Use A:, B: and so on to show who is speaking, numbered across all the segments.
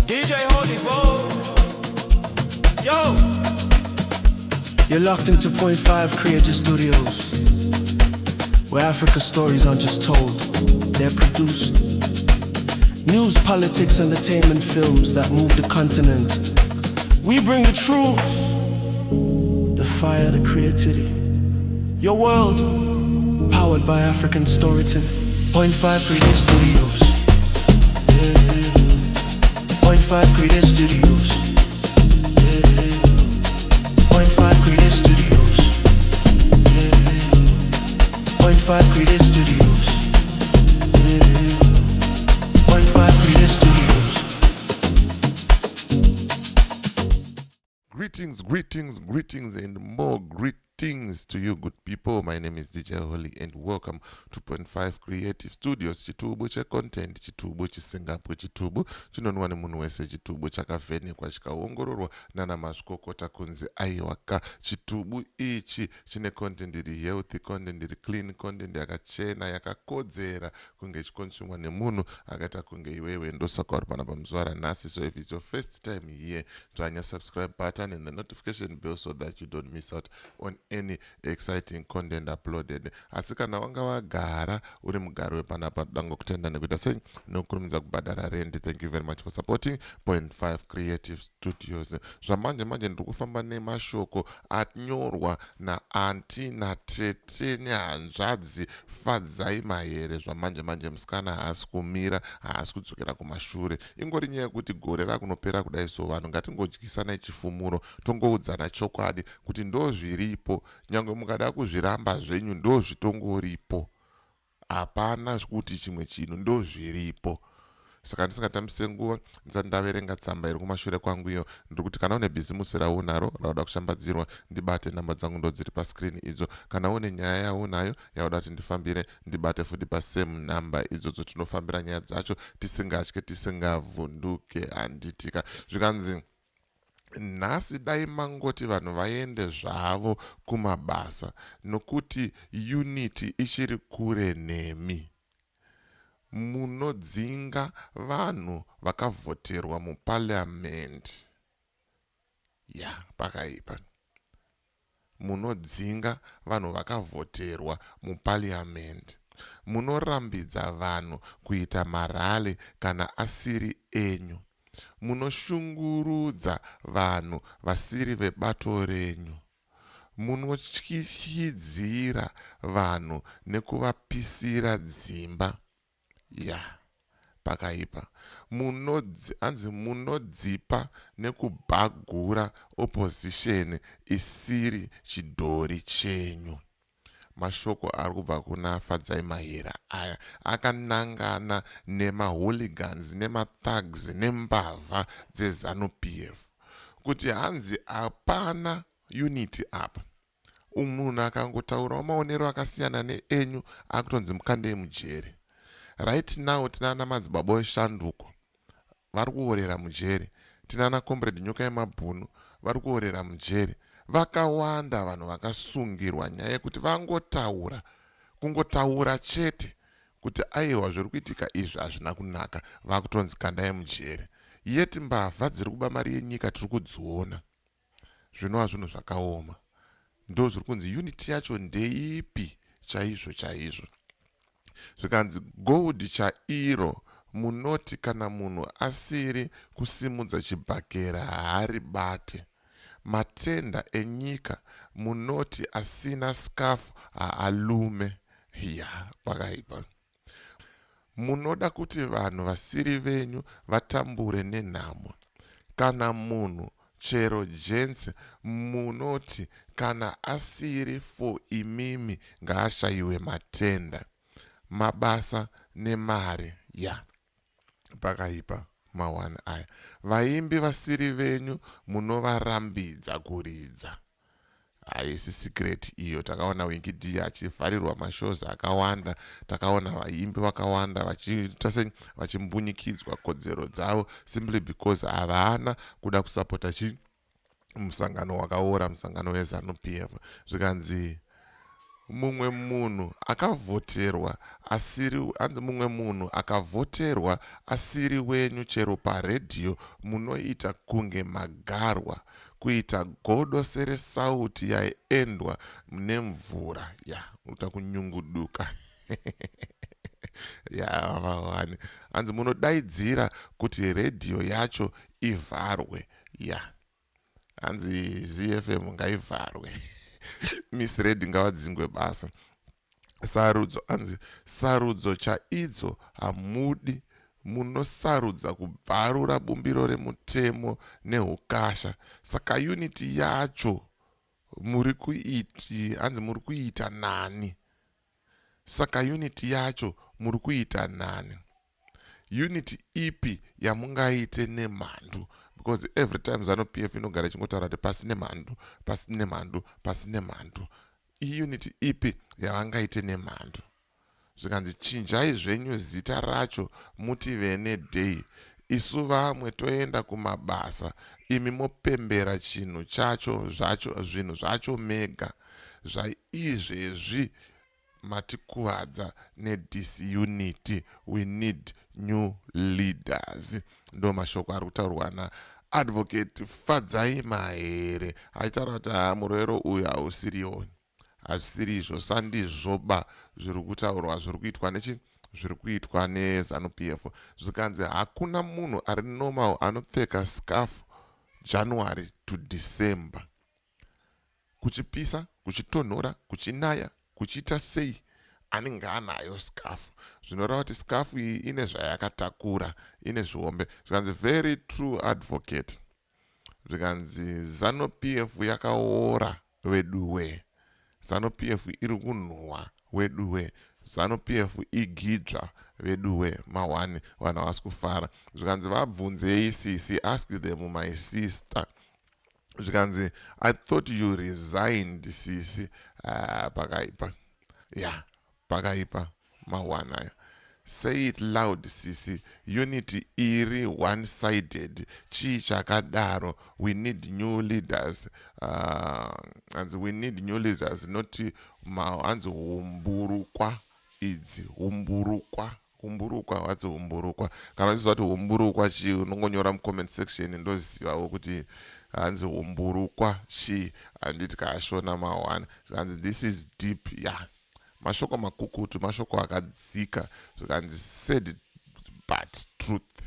A: DJ Holy Vogue. Yo!
B: You're locked into Point 5 Creative Studios, where Africa's stories aren't just told, they're produced. News, politics, entertainment, films that move the continent. We bring the truth, the fire, the creativity. Your world, powered by African storytelling. Point 5 Creative Studios. Point 5 Creative Studios. Point 5 Creative Studios. Point 5 Creative Studios. Point 5 Creative Studios.
C: Greetings, and more greetings to you, good people. My name is DJ Holy, and welcome to Point 5 Creative Studios. Chitubu cha content, chitubu chisingapo, chitubu chinonwa nemunhu wese, chitubu chakavhenekwa chikaongororwa nana mazvikokota kunzi aiwaka. Chitubu ichi chine content iri healthy, content iri clean, content yakachena, yakakodzera kunge chikonsumwa nemunhu akaita kunge iwewe. Ndosaka uri panapa muzuva ranhasi. So if it's your first time here, dzvanya subscribe button and the notification bell so that you don't miss out on any exciting content uploaded. Asi kana wanga wagara uri mugaro wepanapa dango kutenda nekuita sei nokurumidza kubhadhara rent. Thank you very much for supporting Point 5 Creative Studios. Zvamanje manje ndiri kufamba nemashoko anyorwa naanti natete nehanzvadzi Fadzi Mahere. Zvamanje manje musikana haasi kumira, haasi kudzokera kumashure. Ingori nyaya yekuti gore rakunopera kudai, so vanhu ngatingodyisana chifumuro, tongoudzana chokwadi kuti ndo zviripo. Nyangwe mukada kuzviramba zvenyu ndo zvitongoripo, hapana kuti chimwe chinhu, ndo zviripo. Saka ndisingatambise nguva ndisati ndaverenga tsamba iri kumashure kwangu iyo, ndiri kuti kana une bhizimusi raunaro rauda kushambadzirwa, ndibate namba dzangu ndo dziri paskrini idzo. Kana une nyaya yaunayo yauda kuti ndifambire, ndibate futi pasame namba idzodzo. Tinofambira nyaya dzacho tisingatye, tisingavhunduke. Handitika zvikanzi nhasi dai mangoti vanhu vaende zvavo kumabasa, nokuti unity ichiri kure nemi. Munodzinga vanhu vakavhoterwa muparliament. Pakaipa. Munodzinga vanhu vakavhoterwa muparliament. Munorambidza vanhu kuita marali kana asiri enyu. Munoshungurudza vanhu vasiri vebato renyu. Munotyidzira vanhu nekuvapisira dzimba. Pakaipa. Hanzi munodzipa nekubhagura opposition isiri chidhori chenyu. Mashoko ari kubva kuna Fadzi Mahere aya akanangana nemahooligans, nemathugs, nembavha dzeZANU-PF kuti hanzi hapana unity apa. Munhu akangotaurawo maonero akasiyana neenyu akutonzi mukandei mujeri. Right now tinana madzibaba eshanduko vari kuorera mujeri, tinana comrade nyoka yemabhunu vari kuorera mujeri. Vakawanda vanhu vakasungirwa nyaya yekuti vangotaura, kungotaura chete kuti aiwa zviri kuitika izvi hazvina kunaka, vakutonzi kandai mujeri. Yeti mbavha dziri kuba mari yenyika tiri kudziona. Zvinova zvinhu zvakaoma. Ndo zviri kunzi unity yacho ndeipi chaizvo. Zvikanzi gold chairo, munoti kana munhu asiri kusimudza chibhakera haaribate. Matenda enyika, munoti asina scarf haalume. Pakaipa. Munoda kuti vanhu vasiri venyu vatambure nenhamo. Kana munhu chero gents, munoti kana asiri for imimi ngaashayiwe matenda, mabasa nemari. Pakaipa mawani aya. Vaimbi vasiri venyu munovarambidza kuridza. Haisi secret iyo. Takaona Wingidi achivharirwa mashows akawanda, takaona vaimbi vakawanda vachimbunyikidzwa kodzero dzavo simply because havana kuda kusapota musangano wakaora, musangano weZANU-PF. Zvikanzi mumwe munhu akavhoterwa asiri hanzi mumwe munhu akavhoterwa asiri wenyu chero paredhiyo munoita kunge magarwa kuita godo seresauti yaendwa nemvura uta kunyunguduka vawani hanzi munodaidzira kuti redhiyo yacho ivharwe hanzi ZFM ngaivharwe misred ngavadzingwe basa sarudzo hanzi sarudzo chaidzo hamudi munosarudza kubvarura bumbiro remutemo neukasha saka unity yacho muri kuita nani saka unity yacho muri kuita nani unity ipi yamungaite nemhandu because every time ZANU-PF inogara chingotara kuti pasine mhandu unity ipi yavangaite nemhandu zvikanzi chinjai zvenyu zita racho mutive nedhei isu vamwe toenda kumabasa imi mopembera chinhu chacho zvacho zvinhu zvacho mega zvaizvezvi matikuvadza nedisunity. We need new leaders. Ndo mashoko ari kutaurwa naadvocate Fadzi Mahere aitaura kuti murwero uyu hausiriwo hazvisiri izvo sandizvoba zviri kutaurwa zviri kuitwa nechi zviri kuitwa neZANU-PF zvikanzi hakuna munhu ari normal anopfeka scarf January to December kuchipisa kuchitonhora kuchinaya kuchiita sei anenge anayo scarf zvinoreva kuti scarf iyi ine zvayakatakura ine zviombe zvikanzi very true advocate zvikanzi ZANU-PF yakaora weduwe ZANU-PF iri kunhuhwa weduwe ZANU-PF igidzva weduwe mawani vanhu havasi kufara zvikanzi vabvunzei sisi ask them my sister zvikanzi I thought you resigned sisi pakaipa pakaipa mawana aya say it loud sisi unity iri one-sided chii chakadaro we need new leaders hanzi we need new leaders not hanzi humburukwa idzi humburukwa wadzi humburukwa kana uchiziva kuti humburukwa chii unongonyora mucomment section ndozivawo kuti hanzi humburukwa chii handiti kaashona mawana hanzi this is deep mashoko makukutu mashoko akadzika zvikanzi said but truth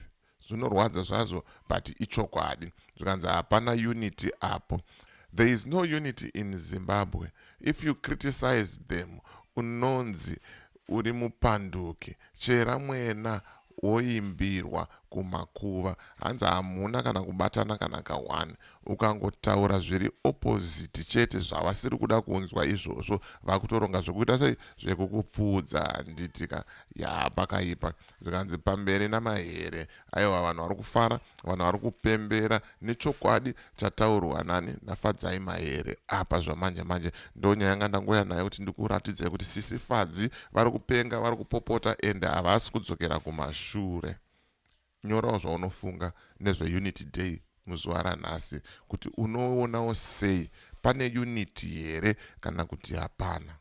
C: zvinorwadza zvazvo but ichokwadi zvikanzi hapana unity apo there is no unity in Zimbabwe if you criticize them unonzi uri mupanduki chera mwena woimbirwa kumakuva hanzi hamuna kana kubatana kana kawani ukangotaura zviri opposite chete zvavasiri kuda kunzwa izvozvo vakutoronga zvekuita sei zvekukupfuudza handitika pakaipa zvikanzi pamberi naMahere aiwa vanhu vari kufara vanhu vari kupembera nechokwadi chataurwa naFadzi Mahere apa zvamanje manje ndonyaya yanga ndangoya nayo kuti ndikuratidzai kuti sisi Fadzi vari kupenga vari kupopota ende havasi kudzokera kumashure nyorawo zvaunofunga nezveunity day muzuva ranhasi kuti unoonawo sei pane unity here kana kuti hapana.